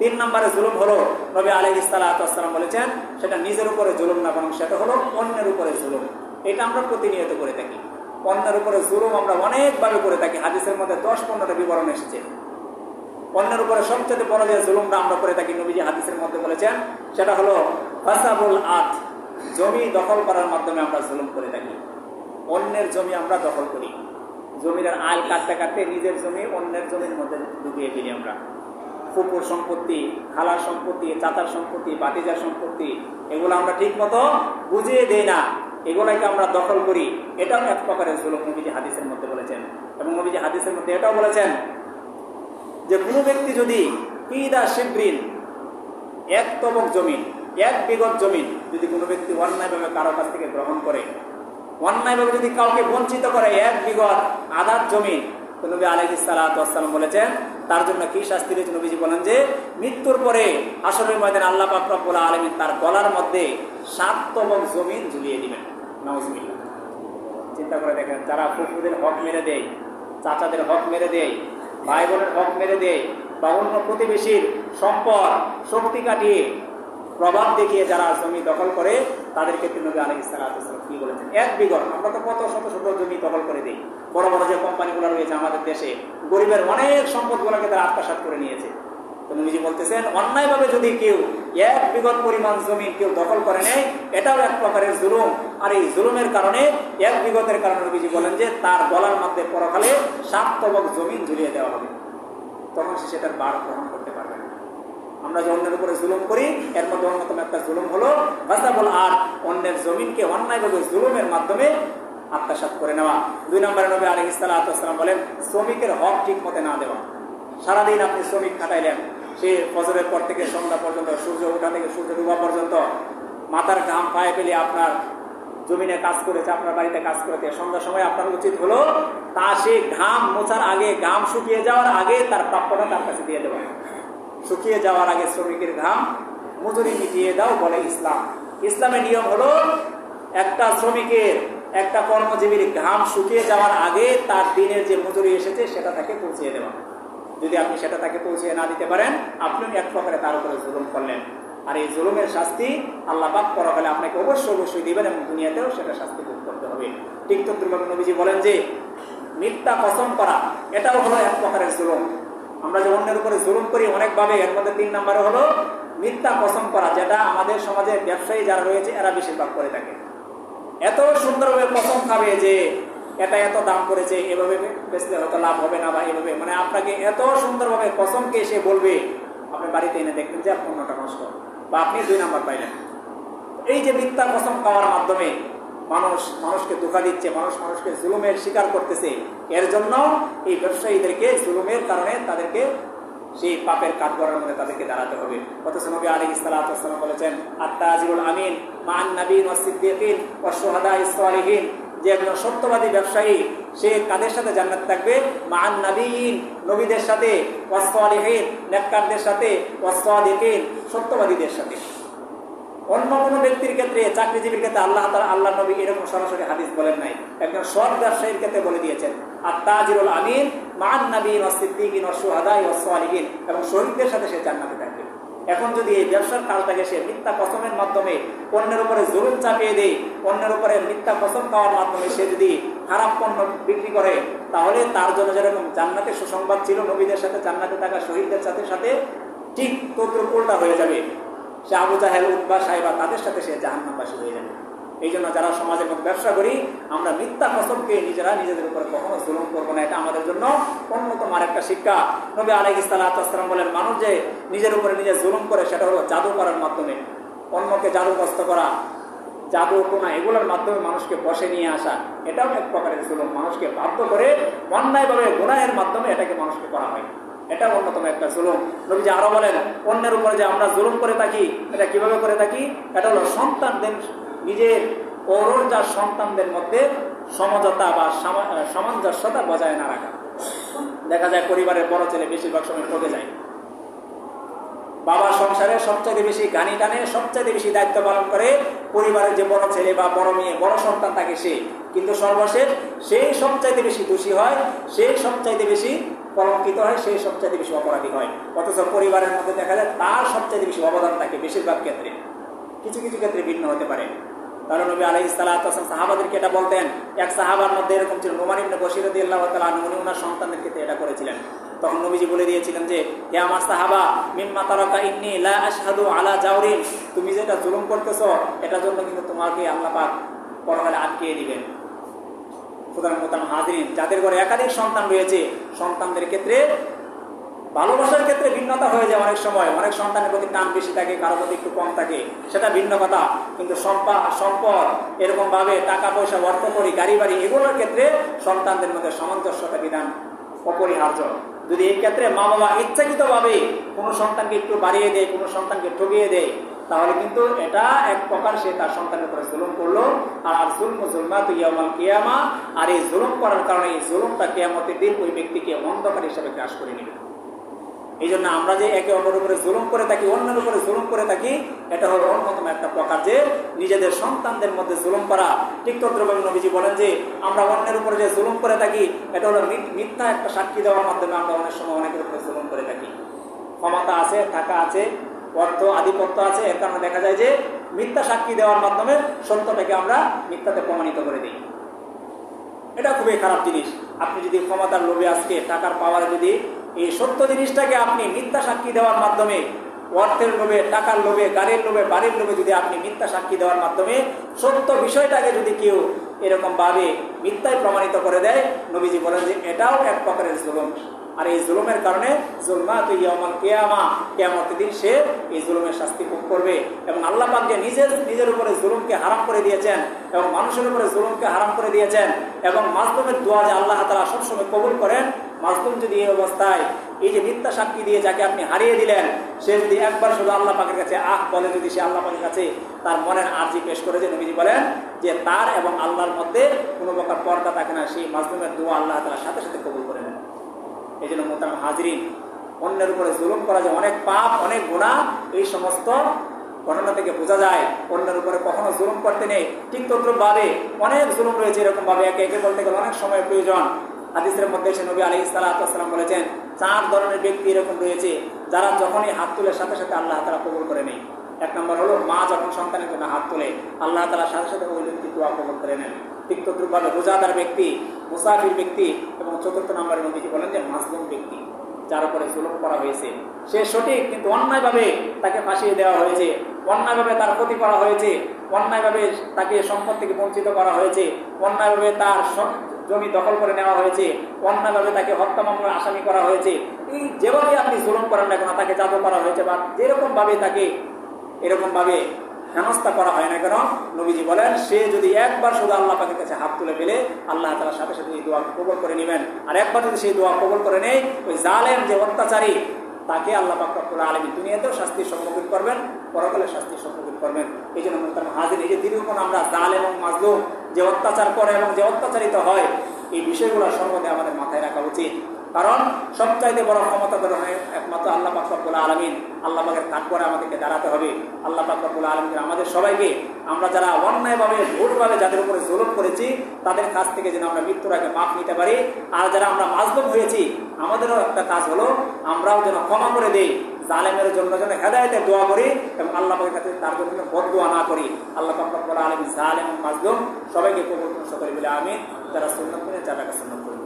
তিন নম্বরে জুলুম হলো, নবী আলাইহিস সালাতু ওয়াস সালাম বলেছেন, সেটা নিজের উপরে জুলুম না, বরং সেটা হলো অন্যের উপরে জুলুম। এটা আমরা প্রতিনিয়ত করে থাকি। অন্যের উপরে জুলুম আমরা অনেকভাবে করে থাকি। হাদিসের মধ্যে 10-15টা বিবরণ এসেছে। অন্যের উপরে সবচেয়ে বড় যে জুলুমটা আমরা করে থাকি, নবীজি হাদিসের মধ্যে বলেছেন, সেটা হলো ফাসাবুল আত, জমি দখল করার মাধ্যমে আমরা জুলুম করে থাকি। অন্যের জমি আমরা দখল করি, জমির আল কাটতে কাটতে নিজের জমি অন্যের জমির মধ্যে ঢুকিয়ে ফেলি আমরা। ফুপুর সম্পত্তি, খালার সম্পত্তি, চাচার সম্পত্তি, বাতিজার সম্পত্তি, এগুলো আমরা ঠিক মতো বুঝিয়ে দেই না, এগুলোকে আমরা দখল করি। এটাও এক প্রকারের জুলুম, নবীজি হাদিসের মধ্যে বলেছেন। এবং নবীজি হাদিসের মধ্যে এটাও বলেছেন যে কোনো ব্যক্তি যদি কিদা শিবরিন, এক তবক জমিন, এক বিঘত জমিন যদি কোনো ব্যক্তি অন্যায়ভাবে কারো কাছ থেকে গ্রহণ করে, অন্যায়ভাবে যদি কাউকে বঞ্চিত করে এক বিঘত আধার জমিন, তো নবী আলাইহিস সালাতু ওয়াস সালাম বলেছেন তার জন্য কি শাস্তি রয়েছে। নবীজি বলেন যে মৃত্যুর পরে হাশরের ময়দানে আল্লাহ পাক রব্বুল আলামিন তার গলার মধ্যে 7 তবক জমিন ঝুলিয়ে দিবেন। নাউজুবিল্লাহ। চিন্তা করে দেখেন, যারা ফুফুদের হক মেরে দেয়, চাচাদের হক মেরে দেয়, ভাই বোনের হক মেরে দেয়, বা অন্য প্রতিবেশীর সম্পদ শক্তি কাটিয়ে প্রভাব দেখিয়ে যারা জমি দখল করে, তাদের ক্ষেত্রে নবী আলাইহিস সালাতু ওয়াস সালাম কি বলেছেন, এক বিঘত। আমরা তো কত শত শত জমি দখল করে দিই। বড় বড় যে কোম্পানিগুলো রয়েছে আমাদের দেশে, গরিবের অনেক সম্পদগুলোকে তারা আত্মসাৎ করে নিয়েছে। তো নবীজি বলতেছেন, অন্যায়ভাবে যদি কেউ এক বিঘত পরিমাণ জমি কেউ দখল করে নেয়, এটাও এক প্রকারের জুলুম। আর এই জুলুমের কারণে, এক বিঘতের কারণে নবীজি বলেন যে তার গলার মধ্যে পরকালে 7 তবক জমিন ঝুলিয়ে দেওয়া হবে। তখন সে সেটার বার গ্রহণ করতে পারবে না। আমরা যে অন্যের উপরে জুলুম করি, এর মধ্যে অন্যতম একটা জুলুম হলো ফাসাবুল আত, অন্যের জমিনকে অন্যায়ভাবে জুলুমের মাধ্যমে আত্মসাৎ করে নেওয়া। 2 নম্বরে নবী আলাইহিস সালাতু ওয়াস সালাম বলেন, শ্রমিকের হক ঠিক মতে না দেওয়া। সারাদিন আপনি শ্রমিক খাটাইলেন, সে ফজরের পর থেকে সন্ধ্যা পর্যন্ত, সূর্য ওঠা থেকে সূর্য ডুবা পর্যন্ত মাথার ঘাম পায়ে ফেলে আপনার জমিনে কাজ করেছে, আপনার বাড়িতে কাজ করেছে। সন্ধ্যার সময় আপনার উচিত হলো তা সে ঘাম মোছার আগে, ঘাম শুকিয়ে যাওয়ার আগে তার প্রাপ্যটা তার কাছে দিয়ে দেওয়া। শুকিয়ে যাওয়ার আগে শ্রমিকের ঘাম মজুরি মিটিয়ে দাও বলে ইসলাম। ইসলামের নিয়ম হলো একটা শ্রমিকের, একটা কর্মজীবীর ঘাম শুকিয়ে যাওয়ার আগে তার দিনের যে মজুরি এসেছে সেটা তাকে পৌঁছিয়ে দেওয়া। যদি আপনি সেটা তাকে পৌঁছিয়ে না দিতে পারেন, আপনি এক প্রকারে তার উপরে জুলুম করলেন। আর এই জুলুমের শাস্তি আল্লাহ পাক পরকালে আপনাকে অবশ্যই দিবেন, এবং দুনিয়াতেও সেটা শাস্তি ভোগ করতে হবে। ঠিক তদ্রুপ নবীজি বলেন যে মিথ্যা কসম করা, এটাও হলো এক প্রকারের জুলুম। আমরা যে অন্যের উপরে জুলুম করি অনেকভাবে, এর মধ্যে 3 নম্বরে হলো মিথ্যা কসম করা, যেটা আমাদের সমাজে ব্যবসায়ী যারা রয়েছে এরা বেশিরভাগ করে থাকে। এত সুন্দরভাবে কসম খাবে যে এটা এত দাম করেছে, এভাবে বেচলে হয়তো লাভ হবে না, বা এভাবে, মানে আপনাকে এত সুন্দরভাবে কসমকে সে বলবে, আপনি বাড়িতে এনে দেখবেন যে আপনার পণ্যটা নষ্ট, বা আপনি 2 নম্বর পাইলেন। এই যে মিথ্যা কসম খাওয়ার মাধ্যমে মানুষকে ধোঁকা দিচ্ছে, মানুষকে জুলুমের শিকার করতেছে, এর জন্য এই ব্যবসায়ীদেরকে জুলুমের কারণে তাদেরকে সেই পাপের কাঠগড়ার মধ্যে তাদেরকে দাঁড়াতে হবে। অথচ নবী আলাইহিস সালাতু ওয়াস সালাম বলেছেন, আত-তাজিরুল আমিন মান নবীন ওয়াস সিদ্দিকিন ওয়াস শুহাদা'is সালিহিন, যে একজন সত্যবাদী ব্যবসায়ী সে কাদের সাথে জান্নাত থাকবে, মান নবীন, নবীদের সাথে, ওয়াস সালিহিন, নেককারদের সাথে, ওয়াস সাদিকিন, সত্যবাদীদের সাথে। অন্য কোনো ব্যক্তির ক্ষেত্রে, চাকরিজীবীর ক্ষেত্রে আল্লাহ নবী এরকম সরাসরি হাদিস বলেন নাই। একজন সৎ ব্যবসায়ীর ক্ষেত্রে বলে দিয়েছেন, আত-তাজিরুল আমিন মান নবীন ওয়াস সিদ্দিকিন ওয়াস শুহাদা'i ওয়াস সালিহিন, এবং শহীদদের সাথে সে জান্নাতে থাকবে। এখন যদি এই ব্যবসার কাজটাকে সে মিথ্যা কসমের মাধ্যমে অন্যের উপরে জুলুম চাপিয়ে দেয়, অন্যের উপরে মিথ্যা কসম খাওয়ার মাধ্যমে সে যদি খারাপ পণ্য বিক্রি করে, তাহলে তার জন্য যেরকম জান্নাতের সুসংবাদ ছিল নবীদের সাথে জান্নাতে থাকা শহীদদের সাথে ঠিক তদ্রুপ উল্টা হয়ে যাবে। সে আবু জাহেল, উতবা, সাইবা তাদের সাথে সে জাহান্নামবাসী হয়ে যাবে। এই জন্য যারা সমাজের মধ্যে ব্যবসা করি, আমরা মিথ্যা কসমকে নিজেদের উপরে কখনো জুলুম করবো না। এটা আমাদের জন্য অন্যতম আরেকটা শিক্ষা। নবী আলাইহিস সালাতু ওয়াস সালাম বলেন, মানুষ যে নিজের উপরে নিজে জুলুম করে, সেটা হলো জাদু করার মাধ্যমে, অন্যকে জাদুগ্রস্ত করা, জাদু টোনা, এগুলোর মাধ্যমে মানুষকে বসে নিয়ে আসা, এটাও এক প্রকারের জুলুম। মানুষকে বাধ্য করে অন্যায়ভাবে গুনাহের মাধ্যমে এটাকে মানুষকে করা হয়, এটা অন্যতম একটা জুলুম। নবীজি আরো বলেন, অন্যের উপরে যে আমরা জুলুম করে থাকি, এটা কিভাবে করে থাকি, এটা হলো সন্তানদের, নিজের যার সন্তানদের মধ্যে সমঝোতা বা সামঞ্জস্যতা বজায় না রাখা। দেখা যায় পরিবারের বড় ছেলে বেশিরভাগ সময় ঠকে যায়, বাবা সংসারে সবচেয়ে বেশি গানি টানে, সবচেয়ে বেশি দায়িত্ব পালন করে পরিবারের যে বড় ছেলে বা বড় মেয়ে, বড় সন্তান থাকে সে, কিন্তু সর্বশেষ সেই সবচাইতে বেশি দোষী হয়, সেই সবচাইতে বেশি কলঙ্কিত হয় সেই সবচেয়ে বেশি অপরাধী হয়। অথচ পরিবারের মধ্যে দেখা যায় তার সবচেয়ে বেশি অবদান থাকে বেশিরভাগ ক্ষেত্রে, কিছু কিছু ক্ষেত্রে ভিন্ন হতে পারে। তাহলে নবী আলাইহিস সালাতু ওয়াস সালাম সাহাবাদেরকে এটা বলতেন। এক সাহাবার মধ্যে এরকম ছিল, নোমান ইবনে বশীর রাদিয়াল্লাহু তাআলা আনহু, উনি ওনার সন্তানদের ক্ষেত্রে এটা করেছিলেন। তখন নবীজি বলে দিয়েছিলেন যে, হে আমার সাহাবা, মিম্মা তারাকা ইন্নী লা আশহাদু আলা জাওরিন, তুমি যেটা জুলুম করতেছো এটার জন্য কিন্তু তোমাকে আল্লাহ পাক পরকালে আটকিয়ে দিবেন। সুতরাং মোহতারাম হাজিরিন, যাদের ঘরে একাধিক সন্তান রয়েছে, সন্তানদের ক্ষেত্রে ভালোবাসার ক্ষেত্রে ভিন্নতা হয়ে যায়। অনেক সময় অনেক সন্তানের প্রতি টান বেশি থাকে, কারো প্রতি একটু কম থাকে, সেটা ভিন্ন কথা। কিন্তু সম্পদ এরকম ভাবে টাকা পয়সা, অর্থ করি, গাড়ি বাড়ি, এগুলোর ক্ষেত্রে সন্তানদের মধ্যে সামঞ্জস্যতা বিধান অপরিহার্য। যদি এই ক্ষেত্রে মা বাবা ইচ্ছাকৃত ভাবে কোনো সন্তানকে একটু বাড়িয়ে দেয়, কোনো সন্তানকে ঠকিয়ে দেয়, তাহলে কিন্তু এটা এক প্রকার সে তার সন্তানের উপরে জুলুম করলো। আর জুলম জুলমাতু ইয়াউমাল কিয়ামা, আর এই জুলুম করার কারণে এই জুলুমটা কিয়ামতের দিন ওই ব্যক্তিকে অন্ধকার হিসেবে গ্রাস করে নেবে। এই জন্য আমরা যে একে অন্যের উপরে জুলুম করে থাকি, অন্যের উপরে জুলুম করে থাকি, এটা হলো অন্যতম একটা প্রকার যে নিজেদের সন্তানদের মধ্যে জুলুম করা। ঠিক তদ্রুপভাবে নবীজি বলেন যে আমরা অন্যের উপরে যে জুলুম করে থাকি, এটা হলো মিথ্যা একটা সাক্ষী দেওয়ার মাধ্যমে আমরা অনেক সময় অনেকের উপরে জুলুম করে থাকি। ক্ষমতা আছে, টাকা আছে, অর্থ আধিপত্য আছে, এর কারণে দেখা যায় যে মিথ্যা সাক্ষী দেওয়ার মাধ্যমে সত্যটাকে আমরা মিথ্যাতে প্রমাণিত করে দিই। এটা খুবই খারাপ জিনিস। আপনি যদি ক্ষমতার লোভে, আজকে টাকার পাওয়ারে যদি এই সত্য জিনিসটাকে আপনি মিথ্যা সাক্ষী দেওয়ার মাধ্যমে, অর্থের লোভে, টাকার লোভে, গাড়ির লোভে, বাড়ির লোভে যদি আপনি মিথ্যা সাক্ষী দেওয়ার মাধ্যমে সত্য বিষয়টাকে যদি কেউ এরকম ভাবে মিথ্যায় প্রমাণিত করে দেয়, নবীজি বলেন যে এটাও এক প্রকারের জুলুম। আর এই জুলুমের কারণে জুলমাতু ইয়াউমাল কিয়ামা, কিয়ামতের দিন সে এই জুলুমের শাস্তি ভোগ করবে। এবং আল্লাহ পাক যে নিজের উপরে জুলুমকে হারাম করে দিয়েছেন এবং মানুষের উপরে জুলুমকে হারাম করে দিয়েছেন, এবং মাজলুমের দোয়া যে আল্লাহ তাআলা সবসময় কবুল করেন, মাজলুম যদি এই অবস্থায় এই যে মিথ্যা সাক্ষী দিয়ে যাকে আপনি হারিয়ে দিলেন, সে যদি একবার শুধু আল্লাহ পাকের কাছে বলে, যদি সে আল্লাহ পাকের কাছে তার মনের আর্জি পেশ করে, যে নবীজি বলেন যে তার এবং আল্লাহর মধ্যে কোনো প্রকার পর্দা থাকে না, সেই মাজলুমের দোয়া আল্লাহ তাআলা সাথে সাথে কবুল করে নেন। এই জন্য মোহতারাম হাজিরিন, অন্যের উপরে জুলুম করা যে অনেক পাপ, অনেক গুনাহ, এই সমস্ত ঘটনা থেকে বোঝা যায় অন্যের উপরে কখনো জুলুম করতে নেই। ঠিক তদ্রুপভাবে অনেক জুলুম রয়েছে, এরকম ভাবে একে একে বলতে গেলে অনেক সময় প্রয়োজন। হাদিসের মধ্যে এসে নবী আলাইহিস সালাতু ওয়াস সালাম বলেছেন, 4 ধরনের ব্যক্তি এরকম রয়েছে যারা যখনই হাত তুলে সাথে সাথে আল্লাহ তাআলা কবুল করে নেয়। 1 নম্বর হলো মা যখন সন্তানের জন্য হাত তোলে, আল্লাহ তাআলা সাথে সাথে ওই ব্যক্তি দোয়া কবুল করে নেন। ঠিক তদ্রুপভাবে রোজাদার ব্যক্তি, মুসাফির ব্যক্তি, এবং 4th নম্বরে নবীজি বলেন যে মাজলুম ব্যক্তি, যার উপরে জুলুম করা হয়েছে, সে সঠিক কিন্তু অন্যায়ভাবে তাকে ফাঁসিয়ে দেওয়া হয়েছে, অন্যায়ভাবে তার ক্ষতি করা হয়েছে, অন্যায়ভাবে তাকে সম্পদ থেকে বঞ্চিত করা হয়েছে, অন্যায়ভাবে তার জমি দখল করে নেওয়া হয়েছে, অন্যায়ভাবে তাকে হত্যা মামলার আসামি করা হয়েছে। এই যেভাবে আপনি জুলুম করেন না কেন, তাকে জাদু করা হয়েছে বা যেরকম ভাবে তাকে এরকম ভাবে হেনস্থা করা হয় না কেন, নবীজি বলেন সে যদি একবার শুধু আল্লাহ পাকের কাছে হাত তুলে ফেলে, আল্লাহ তাআলার সাথে সাথে এই দোয়া কবুল করে নেবেন। আর একবার যদি সেই দোয়া কবুল করে নেয়, ওই জালেম যে অত্যাচারী, তাকে আল্লাহ পাক রব্বুল আলামিন দুনিয়াতেও শাস্তির সম্মুখীন করবেন, পরকালে শাস্তির সম্মুখীন করবেন। এই জন্য মোহতারাম হাজির, এই যে দীর্ঘক্ষণ আমরা জালেম এবং মাজলুম যে অত্যাচার করে এবং যে অত্যাচারিত হয়, এই বিষয়গুলো সর্বদা আমাদের মাথায় রাখা উচিত। কারণ সবচাইতে বড় ক্ষমতা গ্রহণের একমাত্র আল্লাহ পাক রব্বুল আলামিন। আল্লাহ পাকের কাঠগড়ায় আমাদেরকে দাঁড়াতে হবে। আল্লাহ পাক রব্বুল আলামিন আমাদের সবাইকে, আমরা যারা অন্যায়ভাবে ভুলভাবে যাদের উপরে জুলুম করেছি, তাদের কাছ থেকে যেন আমরা মৃত্যুর আগে মাফ নিতে পারি। আর যারা আমরা মাজলুম হয়েছি, আমাদেরও একটা কাজ হলো আমরাও যেন ক্ষমা করে দেই, জালেমের জন্য যেন হেদায়েতের দোয়া করি এবং আল্লাহ পাকের কাছে তার জন্য বদদোয়া না করি। আল্লাহ পাক রব্বুল আলামিন জালেম এবং মাজলুম সবাইকে কবুল করে বলে আমিন। যারা সুন্নাত মেনে যারা সুন্নাত করবে।